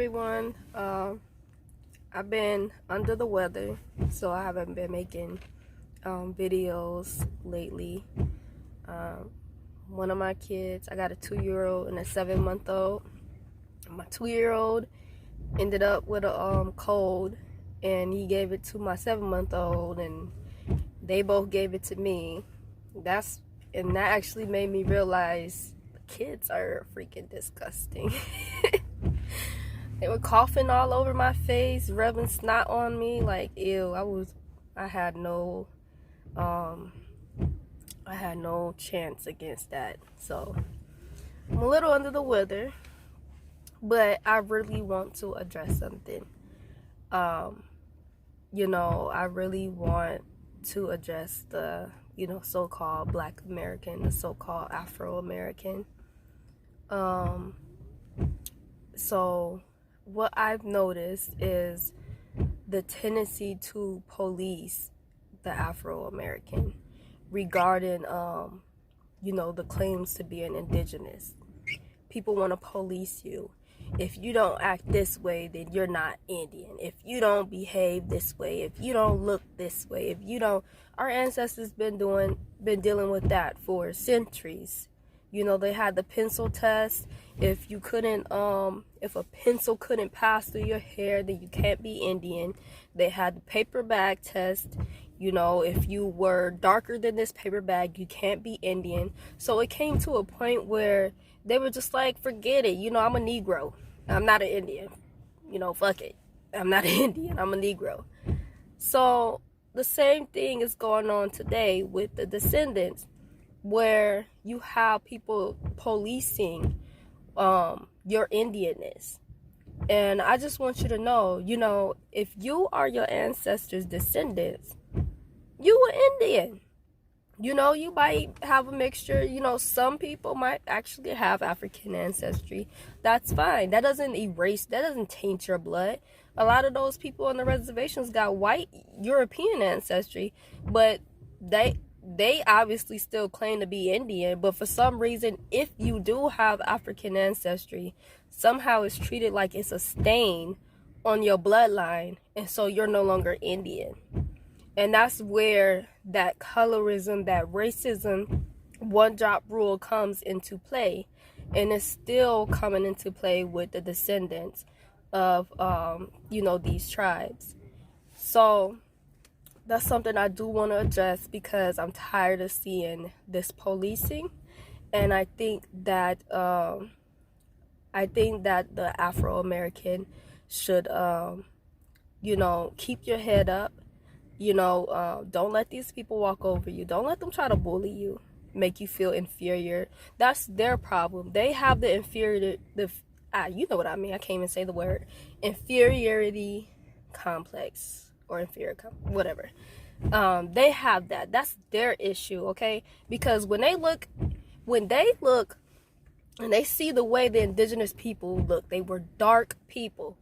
everyone. I've been under the weather, so I haven't been making videos lately. One of my kids, I got a 2-year-old and a 7-month-old. My 2-year-old ended up with a cold, and he gave it to my 7-month-old, and they both gave it to me. That actually made me realize kids are freaking disgusting. They were coughing all over my face, rubbing snot on me, like ew. I had no chance against that. So I'm a little under the weather, but I really want to address something. I really want to address the so-called Black American, the so-called Afro-American. So what I've noticed is the tendency to police the Afro-American regarding, the claims to be an indigenous. People want to police you. If you don't act this way, then you're not Indian. If you don't behave this way, if you don't look this way, our ancestors been dealing with that for centuries. They had the pencil test. If a pencil couldn't pass through your hair, then you can't be Indian. They had the paper bag test. If you were darker than this paper bag, you can't be Indian. So it came to a point where they were just like, forget it. I'm a Negro. I'm not an Indian. Fuck it. I'm not an Indian. I'm a Negro. So the same thing is going on today with the descendants, where you have people policing your Indianness. And I just want you to know, if you are your ancestors' descendants, you were Indian. You might have a mixture. Some people might actually have African ancestry. That's fine. That doesn't taint your blood. A lot of those people on the reservations got white European ancestry, but they obviously still claim to be Indian. But for some reason, if you do have African ancestry, somehow it's treated like it's a stain on your bloodline, and so you're no longer Indian. And that's where that colorism, that racism, one-drop rule comes into play. And it's still coming into play with the descendants of, these tribes. So that's something I do want to address, because I'm tired of seeing this policing. And I think that the Afro-American should, keep your head up. Don't let these people walk over you. Don't let them try to bully you, make you feel inferior. That's their problem. They have the you know what I mean. I can't even say the word. Inferiority complex or whatever. They have that. That's their issue, okay? Because when they look and they see the way the indigenous people look, they were dark people.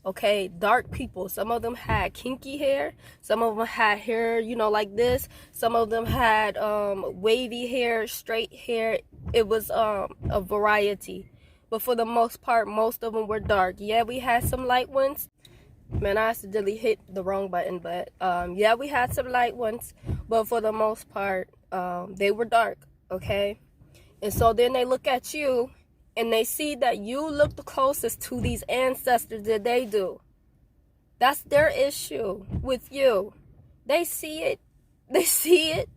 Okay, dark people. Some of them had kinky hair. Some of them had hair, like this. Some of them had wavy hair, straight hair. It was a variety. But for the most part, most of them were dark. Yeah, we had some light ones. Man, I accidentally hit the wrong button. But yeah, we had some light ones. But for the most part, they were dark. Okay? And so then they look at you, and they see that you look the closest to these ancestors that they do. That's their issue with you. They see it. They see it.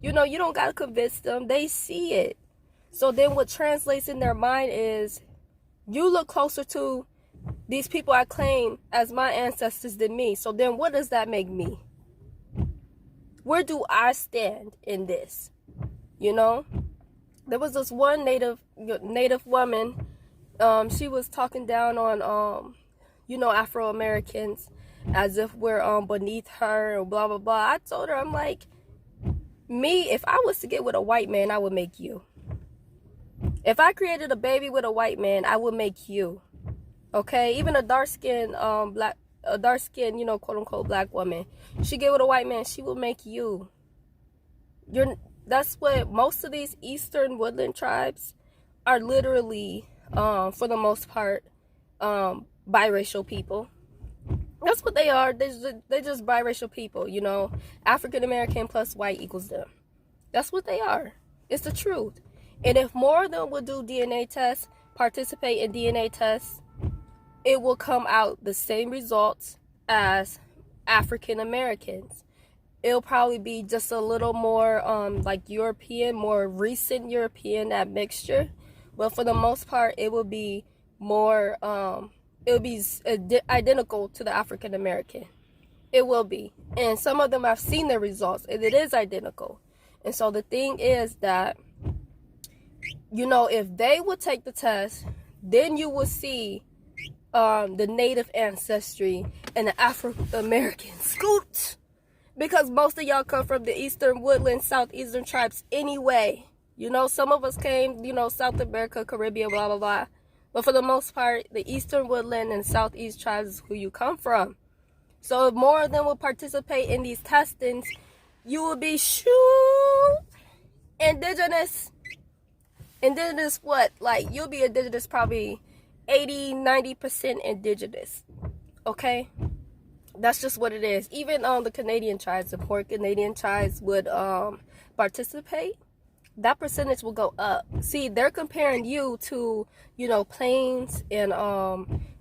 You don't got to convince them. They see it. So then what translates in their mind is, you look closer to these people I claim as my ancestors than me. So then what does that make me? Where do I stand in this? There was this one native woman. She was talking down on, Afro-Americans, as if we're beneath her or blah, blah, blah. I told her, I'm like, if I was to get with a white man, I would make you. If I created a baby with a white man, I would make you. Okay? Even a dark-skinned, quote unquote black woman, she get with a white man, she will make you. That's what most of these eastern woodland tribes are literally, for the most part, biracial people. That's what they are. They're just biracial people, you know. African-American plus white equals them. That's what they are. It's the truth. And if more of them would do DNA tests, participate in DNA tests, it will come out the same results as African-Americans. It'll probably be just a little more like European, more recent European admixture. But for the most part, it will be more, it will be identical to the African-American. It will be. And some of them, I've seen the results, and it is identical. And so the thing is that, you know, if they would take the test, then you will see the native ancestry and the Afro-American scoot. Because most of y'all come from the eastern woodland, southeastern tribes anyway. You know, some of us came, you know, South America, Caribbean, blah, blah, blah. But for the most part, the eastern woodland and southeast tribes is who you come from. So if more of them will participate in these testings, you will be indigenous. Indigenous what? Like, you'll be indigenous probably 80-90% indigenous. Okay? That's just what it is. Even the Canadian tribes, the poor Canadian tribes would participate. That percentage will go up. See, they're comparing you to, you know, Plains and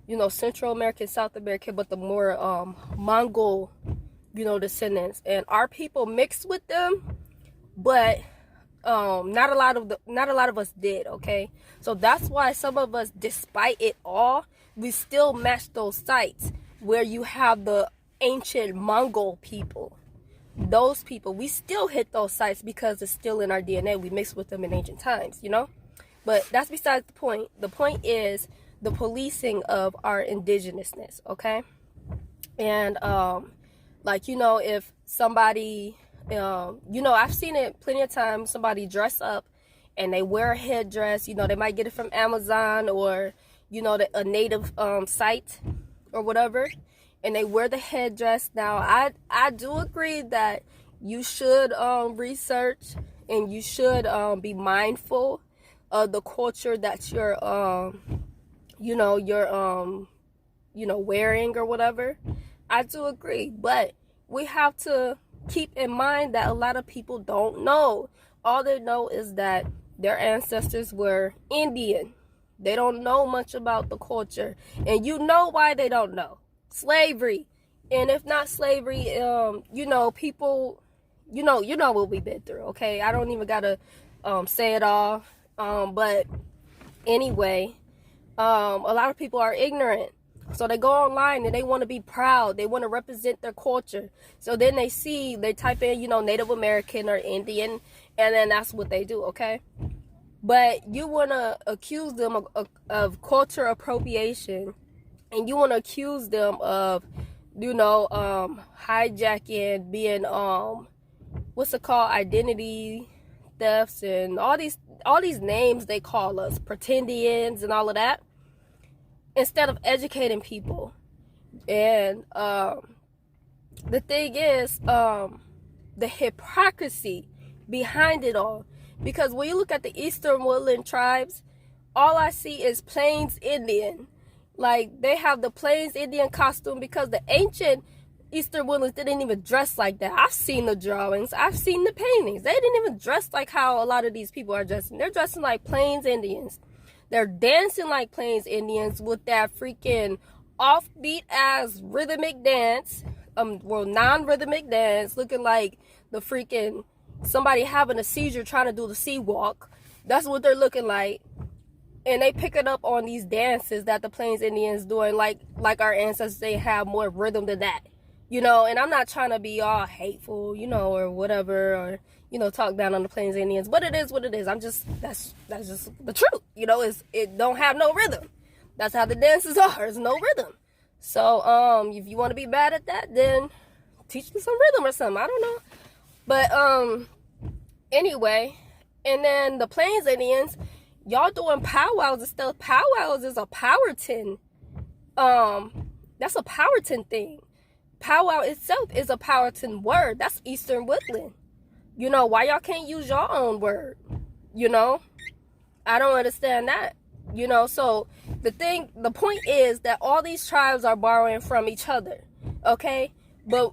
you know, Central American, South American, but the more Mongol, you know, descendants. And our people mixed with them, but not a lot of us did. Okay, so that's why some of us, despite it all, we still match those sites where you have the ancient Mongol people. Those people, we still hit those sites because it's still in our DNA. We mixed with them in ancient times, you know. But that's besides the point. The point is the policing of our indigenousness. Okay. And like, you know, if somebody you know, I've seen it plenty of times, somebody dress up and they wear a headdress. You know, they might get it from Amazon or, you know, a native site or whatever, and they wear the headdress. Now, I do agree that you should research and you should be mindful of the culture that you're you know, wearing or whatever. I do agree, but we have to keep in mind that a lot of people don't know. All they know is that their ancestors were Indian. They don't know much about the culture. And you know why they don't know. Slavery. And if not slavery, you know, people, you know what we've been through, okay? I don't even gotta say it all. But anyway, a lot of people are ignorant. So they go online and they want to be proud. They want to represent their culture. So then they type in, you know, Native American or Indian, and then that's what they do, okay? But you want to accuse them of culture appropriation, and you want to accuse them of, you know, hijacking, being, what's it called, identity thefts, and all these names they call us, pretendians and all of that, instead of educating people. And the thing is, the hypocrisy behind it all. Because when you look at the Eastern Woodland tribes, all I see is Plains Indian. Like, they have the Plains Indian costume because the ancient Eastern Woodlands didn't even dress like that. I've seen the drawings. I've seen the paintings. They didn't even dress like how a lot of these people are dressing. They're dressing like Plains Indians. They're dancing like Plains Indians with that freaking offbeat ass rhythmic dance. Non-rhythmic dance, looking like the freaking somebody having a seizure trying to do the sea walk. That's what they're looking like. And they pick it up on these dances that the Plains Indians doing, like our ancestors. They have more rhythm than that, you know. And I'm not trying to be all hateful, you know, or whatever, or, you know, talk down on the Plains Indians, but it is what it is. That's just the truth, you know. It don't have no rhythm. That's how the dances are. There's no rhythm. So if you want to be bad at that, then teach me some rhythm or something. I don't know. But anyway, and then the Plains Indians, y'all doing powwows and stuff. Powwows is a Powhatan. That's a Powhatan thing. Powwow itself is a Powhatan word. That's Eastern Woodland. You know, why y'all can't use your own word? You know, I don't understand that. You know, so The point is that all these tribes are borrowing from each other, okay? But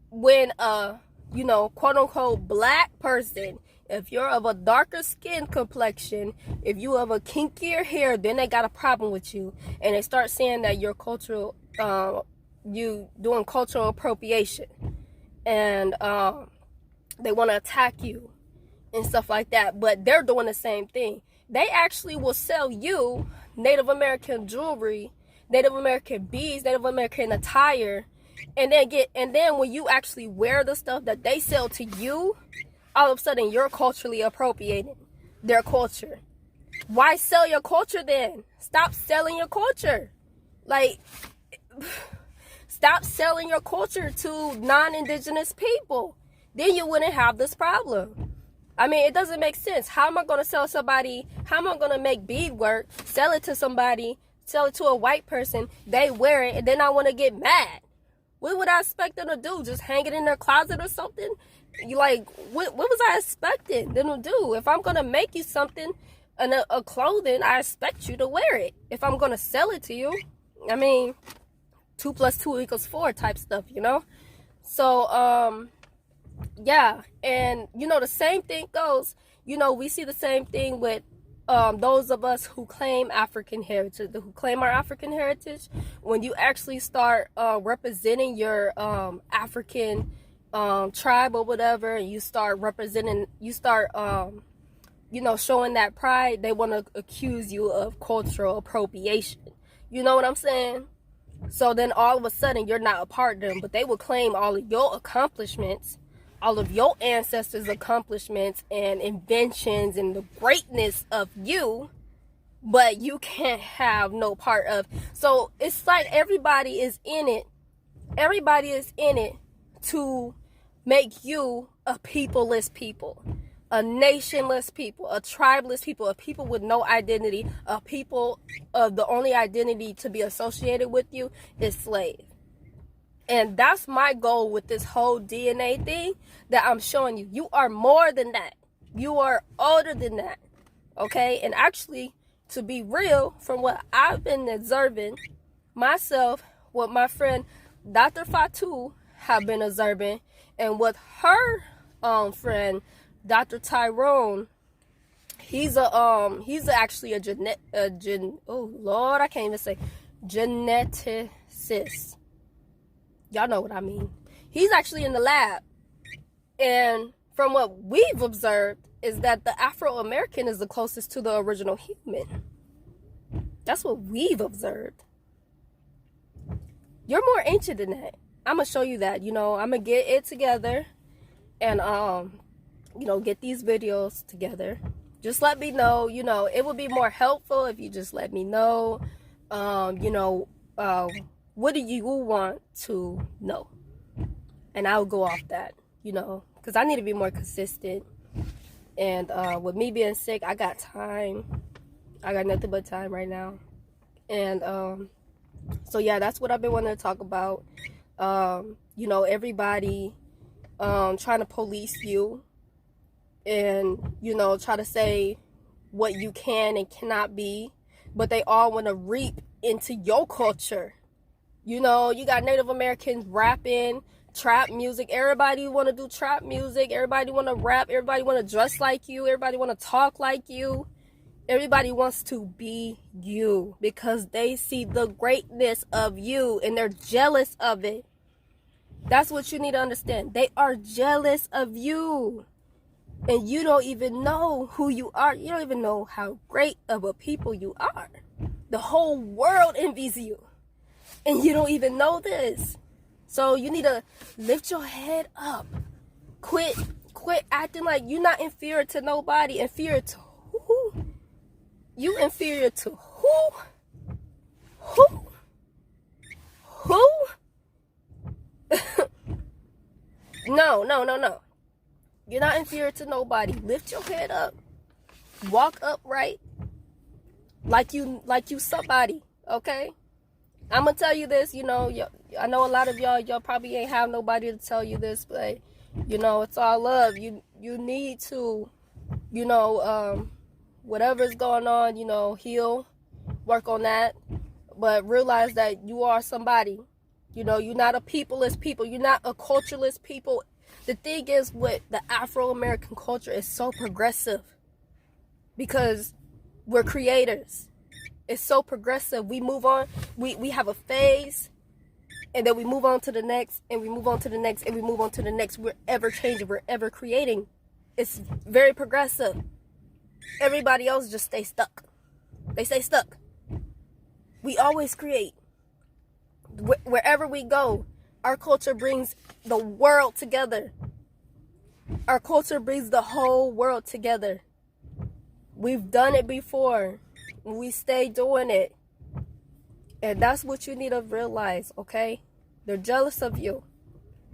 when quote unquote black person, if you're of a darker skin complexion, if you have a kinkier hair, then they got a problem with you, and they start saying that you're cultural, you doing cultural appropriation, and they want to attack you and stuff like that. But they're doing the same thing. They actually will sell you Native American jewelry, Native American beads, Native American attire, and then when you actually wear the stuff that they sell to you, all of a sudden you're culturally appropriating their culture. Why sell your culture then? Stop selling your culture. Like, stop selling your culture to non-indigenous people. Then you wouldn't have this problem. I mean, it doesn't make sense. How am I going to sell somebody? How am I going to make beadwork, sell it to somebody, sell it to a white person, they wear it, and then I want to get mad? What would I expect them to do? Just hang it in their closet or something? You like, what was I expecting them to do? If I'm going to make you something, a clothing, I expect you to wear it. If I'm going to sell it to you, I mean, 2 + 2 = 4 type stuff, you know? So, yeah, and the same thing goes, we see the same thing with those of us who claim African heritage, who claim our African heritage. When you actually start representing your African tribe or whatever, and you start showing that pride, they want to accuse you of cultural appropriation. You know what I'm saying? So then all of a sudden you're not a part of them, but they will claim all of your accomplishments, all of your ancestors' accomplishments and inventions and the greatness of you, but you can't have no part of. So it's like everybody is in it. Everybody is in it to make you a peopleless people, a nationless people, a tribeless people, a people with no identity, a people of the only identity to be associated with you is slave. And that's my goal with this whole DNA thing that I'm showing you. You are more than that. You are older than that. Okay? And actually, to be real, from what I've been observing myself, what my friend Dr. Fatu have been observing, and what her friend Dr. Tyrone, he's actually geneticist. Y'all know what I mean. He's actually in the lab. And from what we've observed is that the Afro-American is the closest to the original human. That's what we've observed. You're more ancient than that. I'm going to show you that. I'm going to get it together and, get these videos together. Just let me know. It would be more helpful if you just let me know, what do you want to know? And I'll go off that, because I need to be more consistent. And with me being sick, I got time. I got nothing but time right now. And so, yeah, that's what I've been wanting to talk about. Everybody trying to police you and, try to say what you can and cannot be. But they all want to reap into your culture. You got Native Americans rapping, trap music. Everybody want to do trap music. Everybody want to rap. Everybody want to dress like you. Everybody want to talk like you. Everybody wants to be you because they see the greatness of you and they're jealous of it. That's what you need to understand. They are jealous of you. And you don't even know who you are. You don't even know how great of a people you are. The whole world envies you. And you don't even know this. So you need to lift your head up. Quit acting like you're not inferior to nobody. Inferior to who? You inferior to who? Who? No. You're not inferior to nobody. Lift your head up. Walk upright. Like you somebody, okay? I'm gonna tell you this, I know a lot of y'all probably ain't have nobody to tell you this, but it's all love. You need to, whatever's going on, heal work on that. But realize that you are somebody. You know, you're not a peopleless people. You're not a cultureless people. The thing is, with the Afro-American culture is so progressive because we're creators. It's so progressive. We move on. We have a phase, and then we move on to the next, and we move on to the next, and we move on to the next. We're ever changing. We're ever creating. It's very progressive. Everybody else just stay stuck. They stay stuck. We always create. Wherever we go, our culture brings the world together. Our culture brings the whole world together. We've done it before. We stay doing it. And that's what you need to realize, okay? They're jealous of you.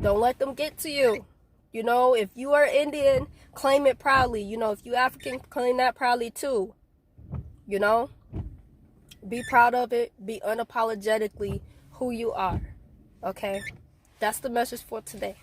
Don't let them get to you. You know, if you are Indian, claim it proudly. You know, if you African, claim that proudly too. You know? Be proud of it. Be unapologetically who you are. Okay? That's the message for today.